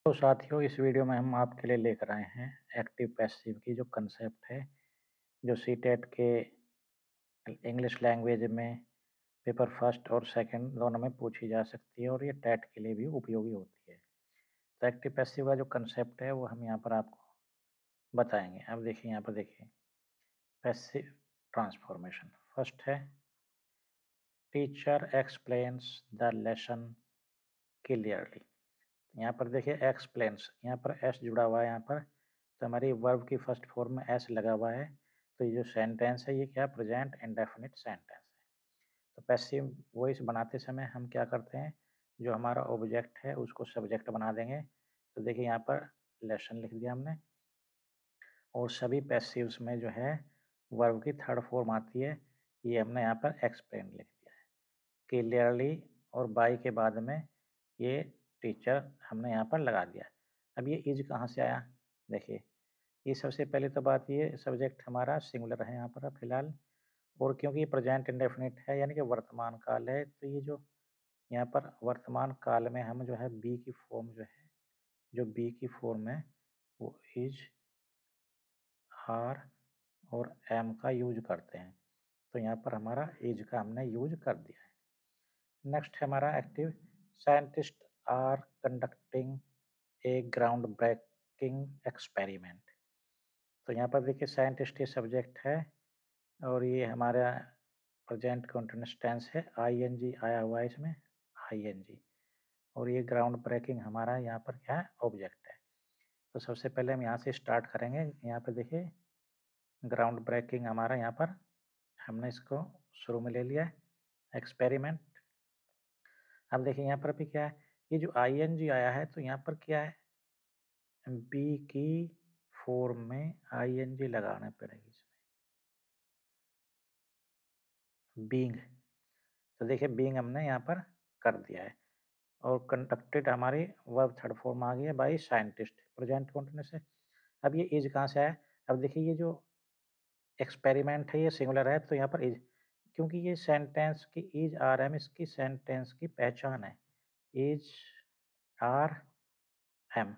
तो साथियों, इस वीडियो में हम आपके लिए लेकर आए हैं एक्टिव पैसिव की जो कंसेप्ट है, जो सीटेट के इंग्लिश लैंग्वेज में पेपर फर्स्ट और सेकंड दोनों में पूछी जा सकती है और ये टेट के लिए भी उपयोगी होती है। तो एक्टिव पैसिव का जो कंसेप्ट है वो हम यहाँ पर आपको बताएंगे। अब देखिए, यहाँ पर देखिए, पैसिव ट्रांसफॉर्मेशन फर्स्ट है, teacher explains the lesson clearly. यहाँ पर देखिए एक्सप्लेन्स, यहाँ पर एस जुड़ा हुआ है यहाँ पर, तो हमारी वर्ब की फर्स्ट फॉर्म में एस लगा हुआ है। तो ये जो सेंटेंस है ये क्या, प्रेजेंट इंडेफिनिट सेंटेंस है। तो पैसिव वॉइस बनाते समय हम क्या करते हैं, जो हमारा ऑब्जेक्ट है उसको सब्जेक्ट बना देंगे। तो देखिए यहाँ पर लेसन लिख दिया हमने, और सभी पैसिव्स में जो है वर्ब की थर्ड फॉर्म आती है, ये हमने यहाँ पर एक्सप्लेन लिख दिया है क्लियरली, और बाई के बाद में ये टीचर हमने यहाँ पर लगा दिया। अब ये इज कहाँ से आया, देखिए, ये सबसे पहले तो बात, ये सब्जेक्ट हमारा सिंगुलर है यहाँ पर फिलहाल, और क्योंकि ये प्रेजेंट इंडेफिनिट है यानी कि वर्तमान काल है, तो ये जो यहाँ पर वर्तमान काल में हम जो है बी की फॉर्म जो है, जो बी की फॉर्म है वो इज, आर और एम का यूज करते हैं। तो यहाँ पर हमारा इज का हमने यूज कर दिया है। नेक्स्ट है हमारा active, scientist are conducting a ground breaking experiment. तो यहाँ पर देखिए साइंटिस्ट ये सब्जेक्ट है, और ये हमारा प्रेजेंट कंटिन्यूअस टेंस है, आईएनजी आया हुआ है इसमें, आईएनजी, और ये ग्राउंड ब्रेकिंग हमारा यहाँ पर क्या है, ऑब्जेक्ट है। तो सबसे पहले हम यहाँ से स्टार्ट करेंगे। यहाँ पर देखिए ग्राउंड ब्रेकिंग हमारा यहाँ पर हमने इसको शुरू में ले लिया है, एक्सपेरिमेंट। अब देखिए यहाँ पर भी क्या है, ये जो आईएनजी आया है तो यहाँ पर क्या है, बी की फॉर्म में आईएनजी लगाना पड़ेगी इसमें, बीइंग। तो देखिए बीइंग हमने यहाँ पर कर दिया है, और कंडक्टेड हमारी वर्ब थर्ड फॉर्म आ गई है बाई साइंटिस्ट, प्रेजेंट कंटिन्यूअस है। अब ये इज कहाँ से आया, अब देखिए ये जो एक्सपेरिमेंट है ये सिंगुलर है, तो यहाँ पर इज, क्योंकि ये सेंटेंस की इज आर एम इसकी सेंटेंस की पहचान है, इज आर एम।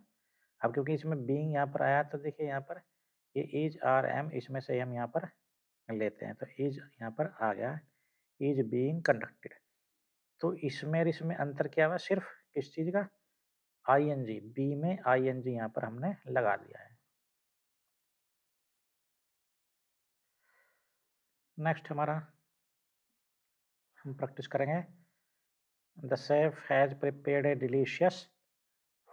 अब क्योंकि इसमें बीइंग यहाँ पर आया, तो देखिए यहाँ पर ये इज आर एम इसमें से हम यहाँ पर लेते हैं, तो इज यहाँ पर आ गया, इज बीइंग कंडक्टेड। तो इसमें और इसमें अंतर क्या हुआ, सिर्फ किस चीज़ का, आईएनजी, बी में आईएनजी यहाँ पर हमने लगा दिया है। नेक्स्ट हमारा हम प्रैक्टिस करेंगे, the chef has prepared a delicious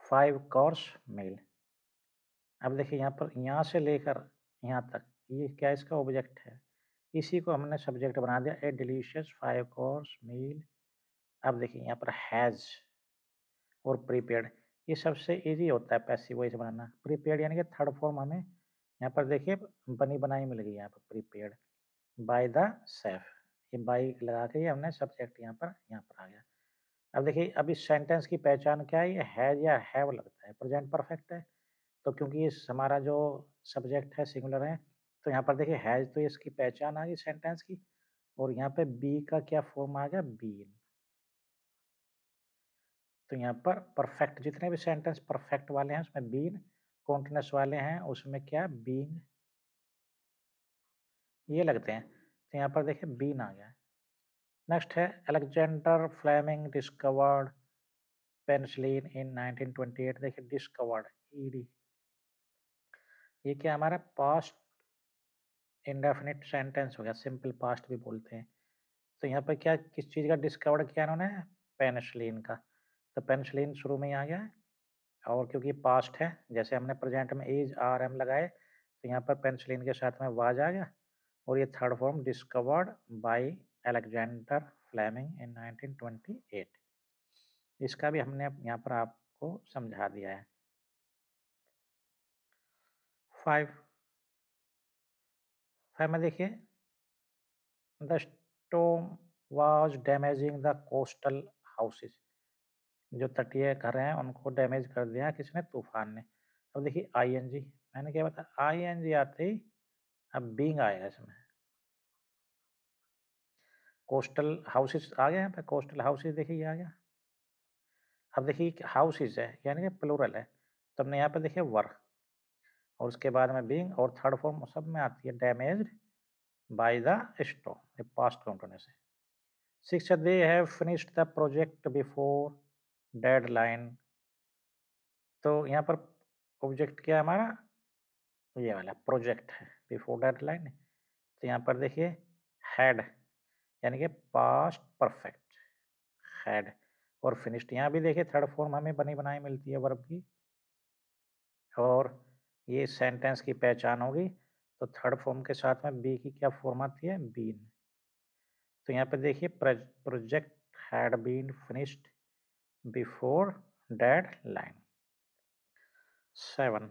5 course meal. अब देखिए यहाँ पर, यहाँ से लेकर यहाँ तक ये क्या इसका ऑब्जेक्ट है, इसी को हमने सब्जेक्ट बना दिया, ए डिलीशियस 5 कोर्स मील। अब देखिए यहाँ पर हैज और प्रीपेड, ये सबसे इजी होता है पैसिव वॉइस बनाना। प्रीपेड यानी कि थर्ड फॉर्म हमें यहाँ पर देखिए बनी बनाई मिल गई, यहाँ पर प्रीपेड बाय द शेफ, ये बाई लगा के ये हमने सब्जेक्ट यहाँ पर आ गया। अब देखिए, अब इस सेंटेंस की पहचान क्या है, ये हैज या हैव लगता है, प्रेजेंट परफेक्ट है, तो क्योंकि इस हमारा जो सब्जेक्ट है सिंगुलर है, तो यहाँ पर देखिए हैज, तो इसकी पहचान आ गई सेंटेंस की, और यहाँ पे बी का क्या फॉर्म आ गया, बीन। तो यहाँ पर परफेक्ट, जितने भी सेंटेंस परफेक्ट वाले हैं उसमें बीन, कॉन्टिन्यूअस वाले हैं उसमें क्या, बीइंग, ये लगते हैं। तो यहाँ पर देखिए बीन आ गया। नेक्स्ट है, अलेक्जेंडर फ्लेमिंग डिस्कवर्ड पेनिसिलिन इन 1928। देखिए डिस्कवर्ड, ईडी, ये क्या हमारा पास्ट इंडेफिनिट सेंटेंस हो गया, सिंपल पास्ट भी बोलते हैं। तो यहाँ पर क्या, किस चीज़ का डिस्कवर्ड किया उन्होंने, पेनिसिलिन का। तो पेनिसिलिन शुरू में ही आ गया है, और क्योंकि पास्ट है, जैसे हमने प्रेजेंट में इज आर एम लगाए, तो यहाँ पर पेनिसिलिन के साथ में वाज आ गया, और ये third form discovered by Alexander Fleming in 1928। इसका भी हमने यहाँ पर आपको समझा दिया है। 5 5 में देखिए, the storm was damaging the coastal houses. जो तटीय घर हैं उनको डैमेज कर दिया किसने, तूफान ने। अब देखिए आईएनजी, मैंने क्या बताया, आईएनजी आते ही अब बीइंग आएगा इसमें, कोस्टल हाउसेस आ गया यहाँ पे, कोस्टल हाउसेस देखिए ये आ गया। अब देखिए हाउसेस है यानी कि प्लूरल है, तो हमने यहाँ पे देखिए वर और उसके बाद में बीइंग और थर्ड फॉर्म सब में आती है डैमेज्ड बाय द स्टॉर्म, ये पास्ट कंटिन्यूस है। 6 they have finished the project before deadline. तो यहाँ पर ऑब्जेक्ट क्या है हमारा, ये वाला प्रोजेक्ट है बिफोर डेडलाइन। तो यहाँ पर देखिए हैड यानी कि पास्ट परफेक्ट हैड और फिनिश्ड, यहाँ भी देखिए थर्ड फॉर्म हमें बनी बनाई मिलती है वर्ब की और ये सेंटेंस की पहचान होगी। तो थर्ड फॉर्म के साथ में बी की क्या फॉर्म आती है, बीन। तो यहाँ पे देखिए project had been finished before deadline. 7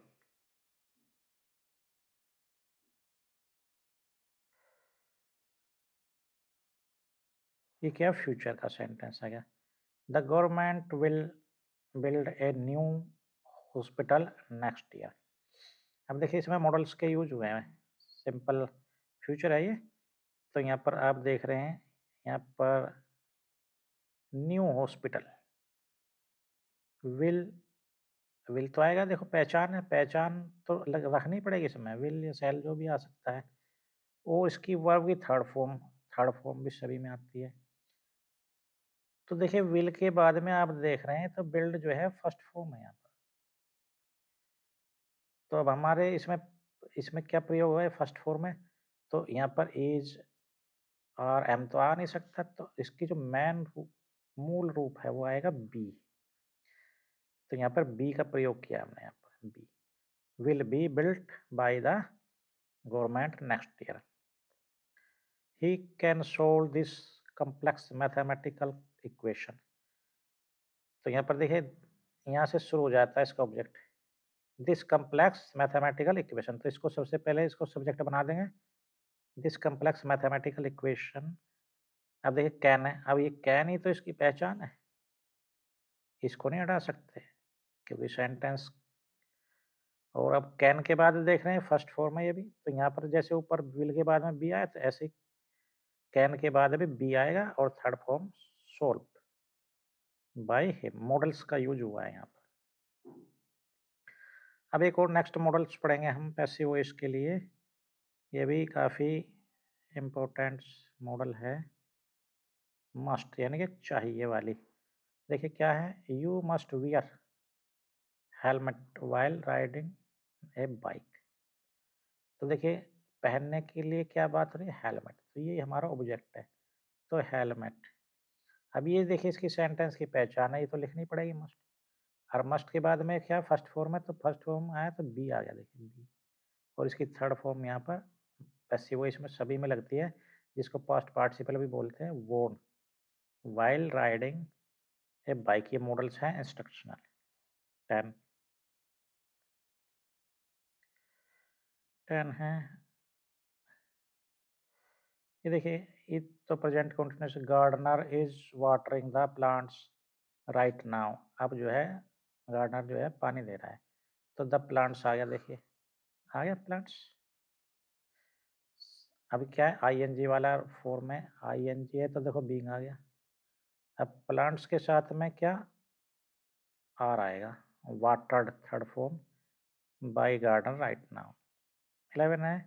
ये क्या फ्यूचर का सेंटेंस है क्या, the government will build a new hospital next year. अब देखिए इसमें मॉडल्स के यूज हुए हैं, सिंपल फ्यूचर है ये। तो यहाँ पर आप देख रहे हैं यहाँ पर न्यू हॉस्पिटल, विल विल तो आएगा, देखो पहचान है, पहचान तो रखनी पड़ेगी इसमें, विल या सेल जो भी आ सकता है। वो इसकी वर्ब की थर्ड फॉर्म भी सभी में आती है। तो देखिए विल के बाद में आप देख रहे हैं तो बिल्ड जो है फर्स्ट फॉर्म है यहाँ पर। तो अब हमारे इसमें इसमें क्या प्रयोग हुआ है फर्स्ट फॉर्म में, तो यहाँ पर इज और एम तो आ नहीं सकता, तो इसकी जो मूल रूप है वो आएगा बी। तो यहाँ पर बी का प्रयोग किया हमने, यहाँ पर be will be built by the government next year. He can solve this complex mathematical equation. तो यहाँ पर देखिए यहाँ से शुरू हो जाता है इसका object, this complex mathematical equation. तो इसको सबसे पहले इसको सब्जेक्ट बना देंगे, दिस कॉम्प्लेक्स मैथमेटिकल इक्वेशन। अब देखिए कैन है, अब ये कैन ही तो इसकी पहचान है, इसको नहीं हटा सकते क्योंकि सेंटेंस। और अब कैन के बाद देख रहे हैं फर्स्ट फॉर्म है ये भी, तो यहाँ पर जैसे ऊपर विल के बाद में बी आया तो ऐसे कैन के बाद भी बी आएगा और third form solve by him. Models का यूज हुआ है यहाँ पर। अब एक और नेक्स्ट मॉडल्स पढ़ेंगे हम पैसिव वॉइस के लिए, ये भी काफ़ी इम्पोर्टेंट मॉडल है, मस्ट यानी कि चाहिए वाली। देखिए क्या है, you must wear helmet while riding a bike. तो देखिए पहनने के लिए क्या बात हो रही है, हेलमेट, तो ये हमारा ऑब्जेक्ट है, तो हेलमेट। अब ये देखिए इसकी सेंटेंस की पहचान है, ये तो लिखनी पड़ेगी मस्ट। और मस्ट के बाद में क्या फर्स्ट फॉर्म है, तो फर्स्ट फॉर्म आया तो बी आ गया, देखिए बी। और इसकी थर्ड फॉर्म यहाँ पर पैसिव वॉइस में सभी में लगती है, जिसको पास्ट पार्टिसिपल भी बोलते हैं, won while riding a bike. ये मॉडल्स हैं इंस्ट्रक्शनल। 10 10 है, ये देखिए ये तो present continuous, gardener is watering the plants right now. अब जो है गार्डनर जो है पानी दे रहा है, तो द प्लांट्स आ गया, देखिए आ गया प्लांट्स। अभी क्या है आईएनजी वाला फॉर्म है, आईएनजी है तो देखो बीइंग आ गया। अब प्लांट्स के साथ में क्या आर आएगा, watered third form by garden right now. 11 है,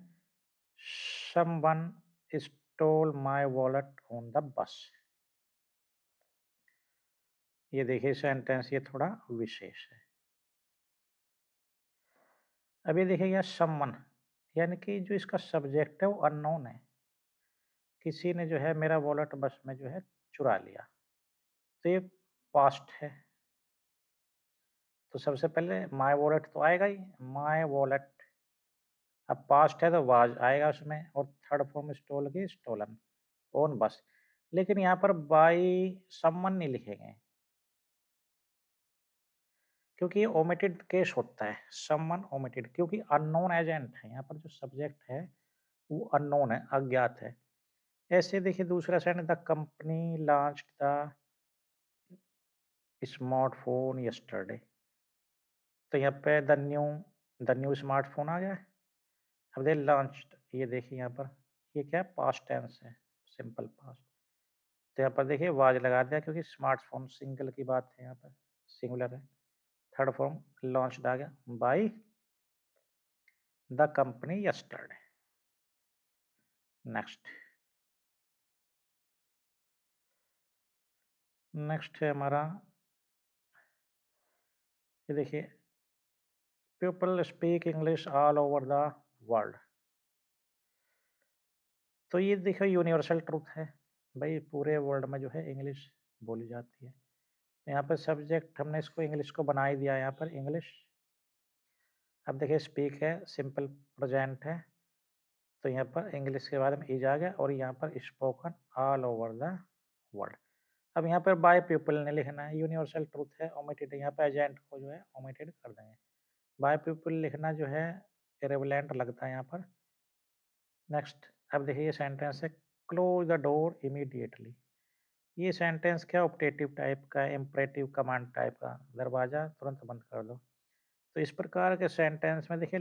someone stole my wallet on the bus. ये देखिए सेंटेंस ये थोड़ा विशेष है। अब ये देखिए समवन यानी कि जो इसका सब्जेक्ट है वो अननोन है, किसी ने जो है मेरा वॉलेट बस में जो है चुरा लिया, तो ये पास्ट है। तो सबसे पहले माय वॉलेट तो आएगा ही, माय वॉलेट। अब पास्ट है तो वाज आएगा उसमें, और थर्ड फॉर्म स्टोल की स्टोलन ओन बस। लेकिन यहाँ पर बाई समवन नहीं लिखेंगे क्योंकि ये ओमिटेड केस होता है, समवन ओमिटेड, क्योंकि अननोन एजेंट है यहाँ पर, जो सब्जेक्ट है वो अननोन है, अज्ञात है। ऐसे देखिए दूसरा sentence, the company launched the smartphone yesterday. तो यहाँ पे द न्यू स्मार्टफोन आ गया है। अब दे लॉन्च्ड, ये देखिए यहाँ पर ये क्या है, पास्ट टेंस है, सिंपल पास्ट। तो यहाँ पर देखिए वाज लगा दिया क्योंकि स्मार्टफोन सिंगल की बात है, यहाँ पर सिंगुलर है। थर्ड फॉर्म लॉन्च्ड आ गया, by the company yesterday. Next next है हमारा, ये देखिए, people speak English all over the world. तो ये देखो यूनिवर्सल ट्रूथ है, भाई पूरे वर्ल्ड में जो है इंग्लिश बोली जाती है। तो यहाँ पर सब्जेक्ट हमने इसको इंग्लिश को बना ही दिया है यहाँ पर इंग्लिश। अब देखिए स्पीक है, सिंपल प्रेजेंट है, तो यहाँ पर इंग्लिश के बाद में इज आ गया, और यहाँ पर spoken all over the world. अब यहाँ पर बाय पीपल ने लिखना है, यूनिवर्सल ट्रूथ है, ओमिटेड, यहाँ पर एजेंट को जो है ओमिटेड कर देंगे। बाय पीपल लिखना जो है इरेलेवेंट लगता है यहाँ पर। नेक्स्ट, अब देखिए ये सेंटेंस है, क्लोज द डोर इमीडिएटली। ये सेंटेंस क्या ऑप्टेटिव टाइप का है, इम्परेटिव कमांड टाइप का, दरवाजा तुरंत बंद कर दो। तो इस प्रकार के सेंटेंस में देखिए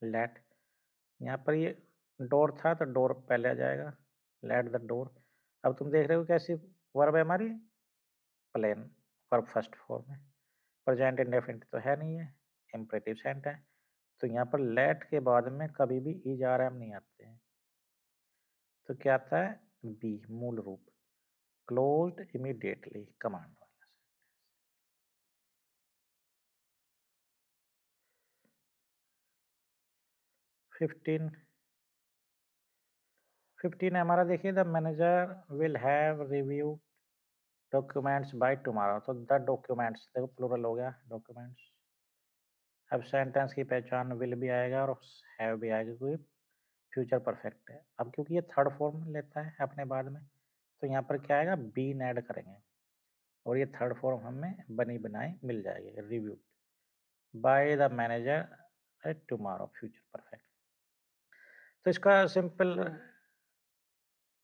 लेट यहाँ पर ये डोर था तो डोर पहले आ जाएगा, लेट द डोर। अब तुम देख रहे हो कैसी वर्ब है हमारी, प्लेन वर्ब फर्स्ट फॉर्म है, प्रेजेंट इंडेफिनिट तो है नहीं है, इम्परेटिव सेंट है। तो यहाँ पर लेट के बाद में कभी भी इज आर एम नहीं आते हैं, तो क्या आता है, बी मूल रूप, क्लोज्ड इमीडिएटली कमांड वाला। 15 है हमारा, देखिए the manager will have review documents by tomorrow. तो द डॉक्यूमेंट्स देखो प्लूरल हो गया, डॉक्यूमेंट्स। अब सेंटेंस की पहचान विल भी आएगा और हैव भी आएगा, क्योंकि फ्यूचर परफेक्ट है। अब क्योंकि ये थर्ड फॉर्म लेता है अपने बाद में, तो यहाँ पर क्या आएगा, बीन ऐड करेंगे, और ये थर्ड फॉर्म हमें बनी बनाई मिल जाएगी, review by the manager tomorrow, future perfect. तो इसका सिंपल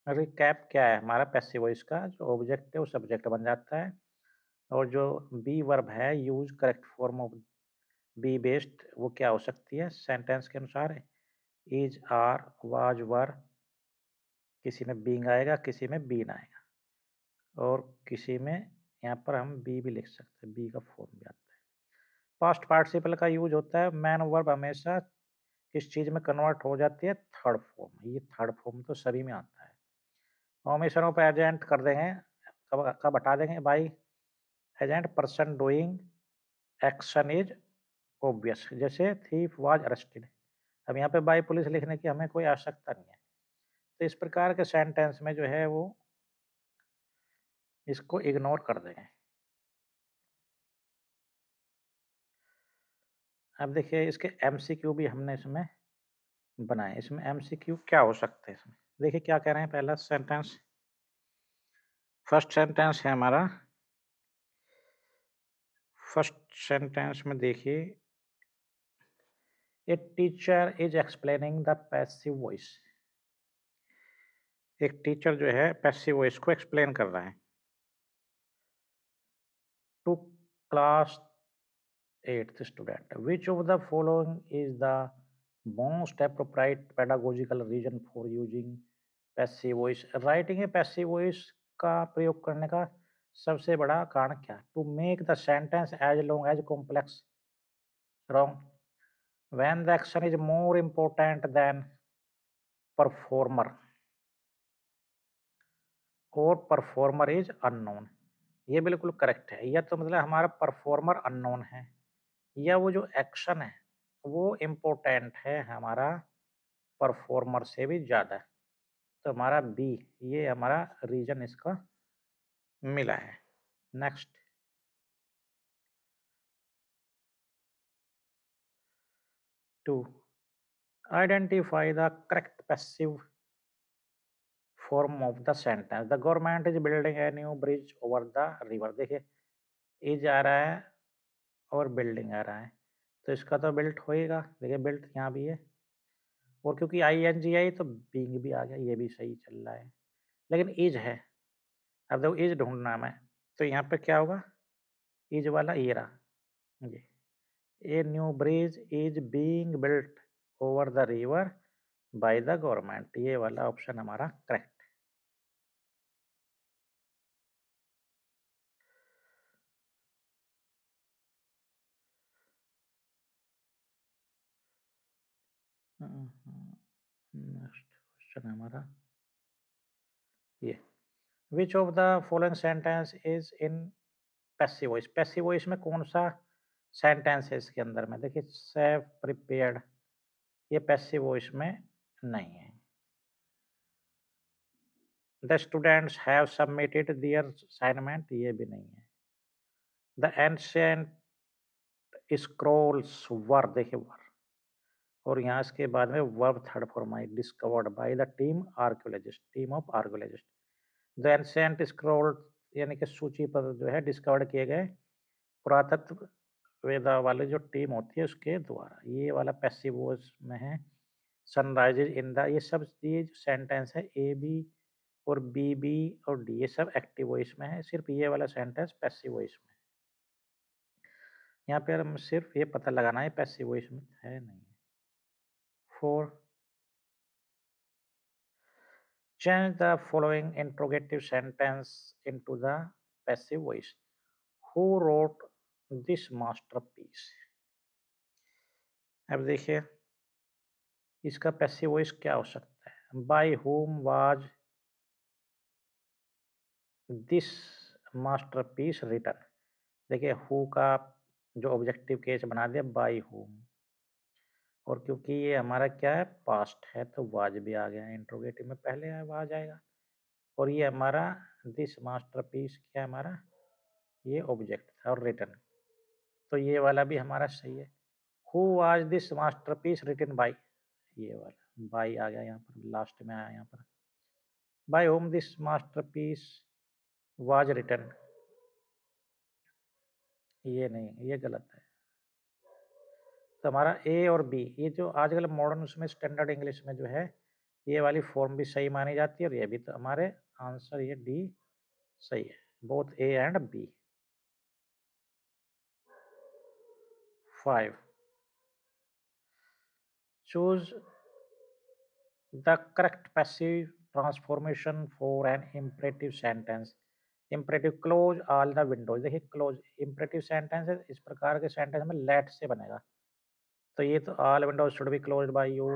रिकैप क्या है, हमारा पैसिव वॉइस का जो ऑब्जेक्ट है वो सब्जेक्ट बन जाता है, और जो बी वर्ब है use correct form of be based, वो क्या हो सकती है सेंटेंस के अनुसार, इज आर वाज वर, किसी में बीइंग आएगा, किसी में बीन आएगा, और किसी में यहाँ पर हम बी भी लिख सकते हैं, बी का फॉर्म भी आता है। पास्ट पार्टिसिपल का यूज होता है, मैन वर्ब हमेशा किस चीज में कन्वर्ट हो जाती है, थर्ड फॉर्म। ये थर्ड फॉर्म तो सभी में आता है। ओमिशन ऑफ एजेंट कर देंगे, कब हटा देंगे, by agent person doing action is obvious, जैसे थीफ वाज अरेस्टेड। अब यहाँ पे बाई पुलिस लिखने की हमें कोई आवश्यकता नहीं है। तो इस प्रकार के सेंटेंस में जो है वो इसको इग्नोर कर देंगे। अब देखिए इसके एमसीक्यू भी हमने इसमें बनाए। इसमें एमसीक्यू क्या हो सकते हैं, इसमें देखिए क्या कह रहे हैं। पहला सेंटेंस, फर्स्ट सेंटेंस है हमारा, फर्स्ट सेंटेंस में देखिए, a teacher is explaining the passive voice. एक टीचर जो है पैसिव वॉइस को एक्सप्लेन कर रहा है to class 8th student, which of the following is the most appropriate pedagogical reason for using passive voice. Writing है पैसिव वॉइस का प्रयोग करने का सबसे बड़ा कारण क्या, to make the sentence as long as complex, wrong. When the action is more important than performer, और परफॉर्मर इज अननोन। ये बिल्कुल करेक्ट है, यह तो मतलब हमारा परफॉर्मर अननोन है, या वो जो एक्शन है वो इम्पोर्टेंट है हमारा परफॉर्मर से भी ज़्यादा। तो हमारा बी, ये हमारा रीजन इसका मिला है। Next, 2, identify the correct passive form of the sentence, the government is building a new bridge over the river. देखिए इज आ रहा है और बिल्डिंग आ रहा है, तो इसका तो बिल्ट होएगा, देखिए बिल्ट यहाँ भी है, और क्योंकि आई एन जी आई तो बींग भी आ गया, ये भी सही चल रहा है। लेकिन इज है, अब देखो इज ढूंढना है मैं, तो यहाँ पे क्या होगा, इज वाला ये रहा, ये a new bridge is being built over the river bye the government, ये वाला ऑप्शन हमारा करेक्ट। नेक्स्ट क्वेश्चन है हमारा ये, विच of the following sentence is in passive voice. Passive voice में कौन सा सेंटेंस है इसके अंदर में? देखिए, सेव प्रिपेयर्ड, ये पैसिव वॉइस में नहीं है। The students have submitted there assignment, ये भी नहीं है। द एंशिएंट स्क्रॉल्स वर, देखिए वर, और यहाँ इसके बाद में verb third form I, discovered by the team archaeologist, team of archaeologist. The ancient scroll यानी कि सूची पर जो है डिस्कवर्ड किए गए पुरातत्व वेदा वाली जो टीम होती है उसके द्वारा, ये वाला पैसिव वॉइस में है। सनराइजेज इन द, ये जो सेंटेंस है ए बी और बी बी और डी, ये सब एक्टिव वॉइस में है, सिर्फ ये वाला सेंटेंस पैसिव वॉइस में है। यहाँ पे हम सिर्फ ये पता लगाना है पैसिव वॉइस में है नहीं है। 4, change the following interrogative sentence into the passive voice. Who wrote this masterpiece? अब देखिए इसका पैसिव वॉइस क्या हो सकता है। By whom was this masterpiece written? देखिए हु का जो ऑब्जेक्टिव केस बना दिया बाय whom, और क्योंकि ये हमारा क्या है पास्ट है तो वाज भी आ गया, इंट्रोगेटिव में पहले आया वाज आएगा। और ये हमारा दिस मास्टरपीस क्या है हमारा, ये ऑब्जेक्ट था और रिटन, तो ये वाला भी हमारा सही है। Who was this masterpiece written by, ये वाला बाय आ गया यहाँ पर, लास्ट में आया यहाँ पर। By whom this masterpiece was written, ये नहीं, ये गलत है। तो हमारा ए और बी, ये जो आजकल मॉडर्न उसमें स्टैंडर्ड इंग्लिश में जो है ये वाली फॉर्म भी सही मानी जाती है, और ये भी, तो हमारे आंसर ये डी सही है, both A and B. 5, choose the correct passive transformation for an imperative sentence. Imperative, close all the windows, देखिए क्लोज इम्परेटिव सेंटेंस है, इस प्रकार के सेंटेंस में लेट से बनेगा, तो ये तो all windows should be closed by you,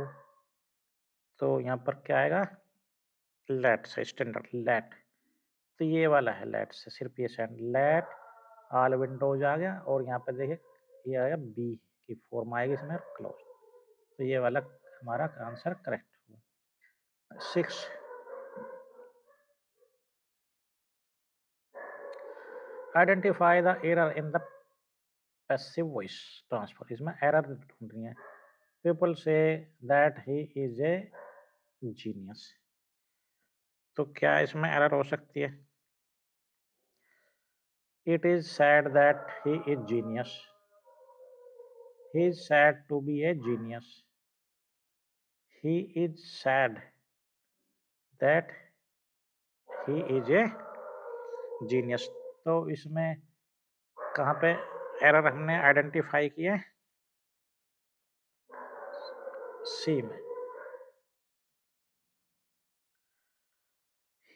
तो यहाँ पर क्या आएगा लेट से, स्टैंडर्ड लेट, तो ये वाला है लेट से, सिर्फ ये सेंड लेट ऑल विंडोज आ गया, और यहाँ पे देखिए ये आया बी की फॉर्म आएगी इसमें क्लोज, तो ये वाला हमारा आंसर करेक्ट हुआ। 6, identify the error in the passive voice transfer, इसमें एरर ढूंढ रही है। People say that he is a genius, तो क्या इसमें एरर हो सकती है? It is said that he is genius, he is said to be a genius, he is said that he is a genius, तो इसमें कहाँ पे एरर हमने आइडेंटिफाई किया? सी में,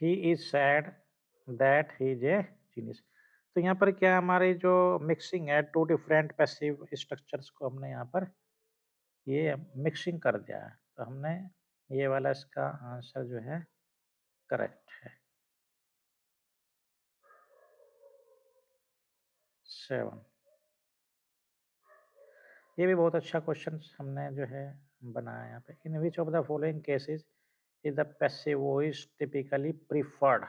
ही is said that he is a genius. तो यहाँ पर क्या हमारी जो मिक्सिंग है टू डिफरेंट पैसिव स्ट्रक्चर्स को हमने यहाँ पर ये मिक्सिंग कर दिया है, तो हमने ये वाला इसका आंसर जो है करेक्ट है। 7, ये भी बहुत अच्छा क्वेश्चन हमने जो है बनाया यहाँ पे। In which of the following cases is the passive voice typically preferred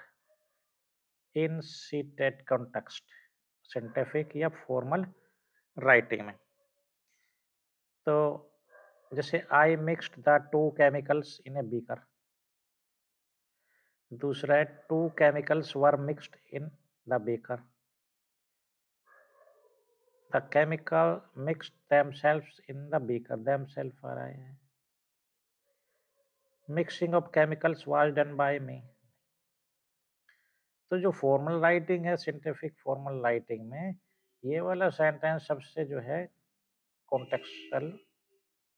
in cited context, scientific या फॉर्मल राइटिंग में? तो जैसे I mixed the two chemicals in a beaker, दूसरा है two chemicals were mixed in the beaker, the chemical mixed themselves in the beaker, themselves आ रहा है, mixing of chemicals was done by me. तो जो फॉर्मल राइटिंग है scientific formal writing में ये वाला सेंटेंस सबसे जो है कॉन्टेक्सुअल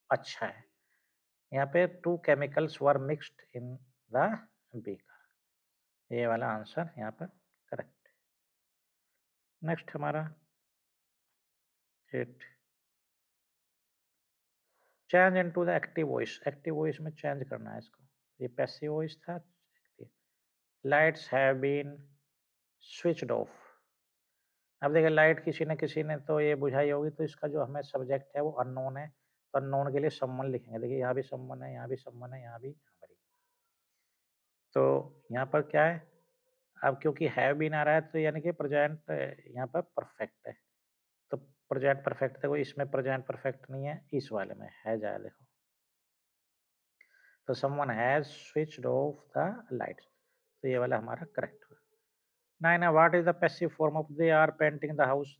अच्छा है। यहाँ पे two chemicals were mixed in the beaker, ये वाला आंसर यहाँ पर करेक्ट। नेक्स्ट हमारा 8, change into the active voice में चेंज करना है इसको। ये पैसिव वॉइस था। Lights have been switched off. अब देखिए लाइट किसी ने तो ये बुझाई होगी, तो इसका जो हमें सब्जेक्ट है वो अननोन है, तो अननोन के लिए समवन लिखेंगे। देखिए यहाँ भी समवन है, यहाँ भी समवन है, यहाँ भी, यहाँ पर भी। तो यहाँ पर क्या है, अब क्योंकि हैव बीन आ रहा है तो यानी कि प्रेजेंट यहाँ पर परफेक्ट है। तो प्रेजेंट परफेक्ट, देखो इसमें प्रेजेंट परफेक्ट नहीं है, इस वाले में है जाए देखो। तो someone has switched off the lights, तो ये वाला हमारा करेक्ट हुआ। 9 what is the passive form of they are painting the house.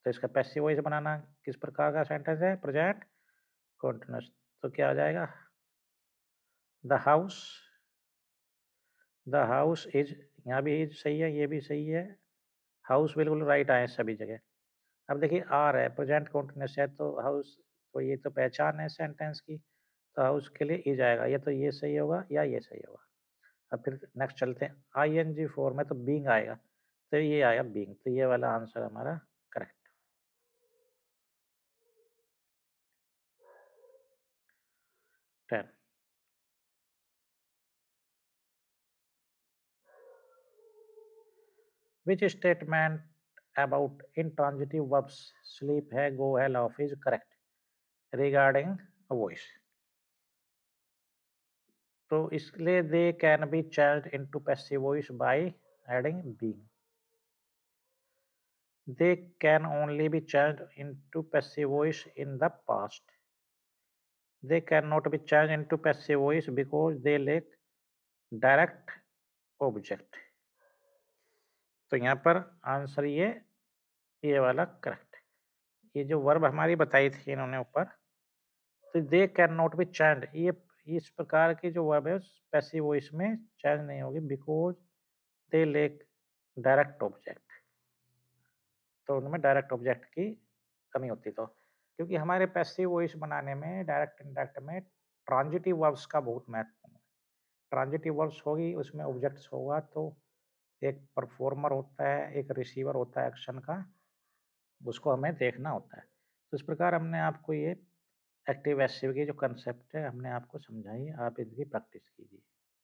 तो इसका पैसिव वॉइस बनाना किस प्रकार का सेंटेंस है, प्रेजेंट कंटीन्यूअस। तो क्या हो जाएगा, the house, the house is, यहाँ भी इज सही है, ये भी सही है, हाउस बिल्कुल राइट आए सभी जगह। अब देखिए आर है, प्रेजेंट कंटीन्यूअस है, तो हाउस, तो ये तो पहचान है सेंटेंस की, तो हाउस के लिए इज आएगा, या तो ये सही होगा या ये सही होगा। अब फिर नेक्स्ट चलते हैं, आईएनजी फॉर्म में तो बीइंग आएगा, तो ये आएगा बीइंग, तो ये वाला आंसर हमारा correct. 10 which statement about intransitive verbs, sleep है, गो है, laugh is correct regarding voice. तो इसलिए they can be changed into passive voice by adding being. They can only be changed into passive voice in the past. They cannot be changed into passive voice because they lack direct object. तो यहाँ पर answer ये वाला correct. ये जो verb हमारी बताई थी इन्होंने ऊपर, तो they can not be changed, ये इस प्रकार की जो वर्ब है पैसिव वॉइस में चेंज नहीं होगी, because they lake direct object. तो उनमें डायरेक्ट ऑब्जेक्ट की कमी होती, तो क्योंकि हमारे पैसिव वॉइस बनाने में डायरेक्ट इनडायरेक्ट में ट्रांजिटिव वर्ब्स का बहुत महत्वपूर्ण है। ट्रांजिटिव वर्ब्स होगी, उसमें ऑब्जेक्ट्स होगा, तो एक परफॉर्मर होता है, एक रिसीवर होता है एक्शन का, उसको हमें देखना होता है। तो इस प्रकार हमने आपको ये एक्टिव पैसिव की जो कंसेप्ट है हमने आपको समझाई, आप इनकी प्रैक्टिस कीजिए।